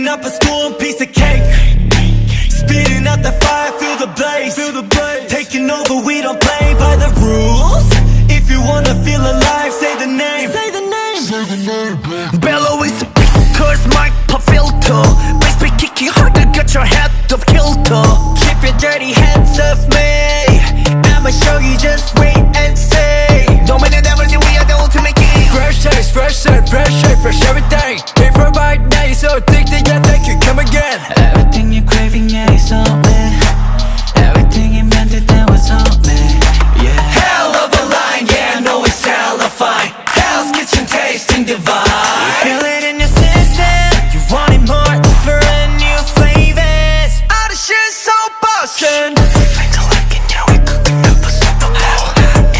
up a storm, piece of cake. Spitting out the fire, feel the blaze. Taking over, we don't play by the rules. If you wanna feel alive, say the name. Bellow is a big curse, mic pop filter. Bass be kicking harder, got your head off kilter. Keep your dirty hands off me. I'ma show you, just wait and see. No man ever knew we are the ultimate king. Fresh taste, fresh shirt, fresh shape, fresh everything. Came for a bite, now you're so addicted, yeah, thank you, come again. Everything you're craving, yeah, it's all me. Everything invented, that was all me. Yeah. Hell of a line, yeah, I know it's hella fine. Hell's Kitchen tasting divine. Feel it in your system. You want it more, different new flavors. All the shit so bustin'. Finger licking, yeah, we cooking up a Super Bowl.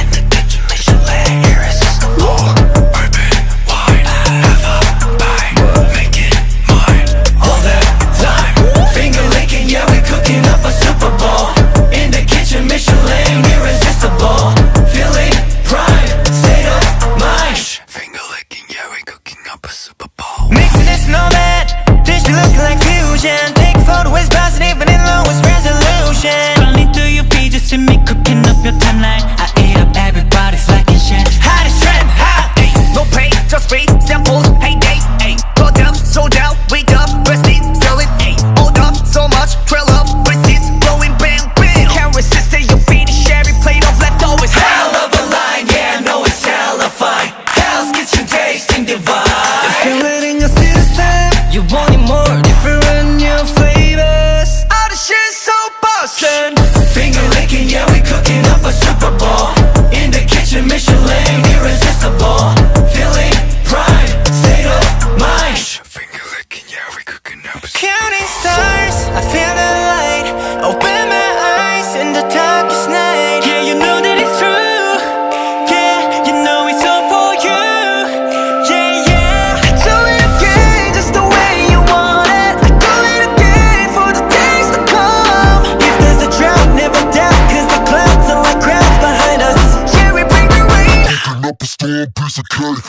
In the kitchen, Michelin, irresistible. Open wide, have a bite, make it mine. All the time. Finger licking, yeah, we cooking up a Super Bowl. In the kitchen, Michelin, irresistible. Feeling prime, state of mind. Finger licking, yeah, we cooking up a Super Bowl. Mixing this nomad, dish be looking like fusion. Take photo with bouncing even in lowest resolution. Scrolling through your feed just to me cooking up your timeline. I eat up everybody's liking shit. Hottest trend, hot, ayy. No pay, just free samples, heyday, ayy. Brought up, sold out, wait up, prestige, sell it, ayy. Hold up, so much, trail up, receipts, blowing bam, bam. Can't resist it, your feet is every plate of leftovers. Hell of a line, yeah, I know it's hella fine. Hell's Kitchen tasting divine. Feel it in your system. You want it more, different new flavors. All the shit so bustin'. Finger licking, yeah, we cooking up a Super Bowl. In the kitchen, Michelin, irresistible. Feeling prime, state of mind. Finger licking, yeah, we cooking up a Counting stars, I feel the light. Open my eyes in the darkest night. Yeah, you know that it's true. Yeah, you know it's all for you. Yeah, yeah. I do it again, just the way you want it. I do it again for the days to come. If there's a drought, never doubt, cause the clouds are like crowds behind us. Yeah, we bring the rain. Cooking up a storm, piece of cake.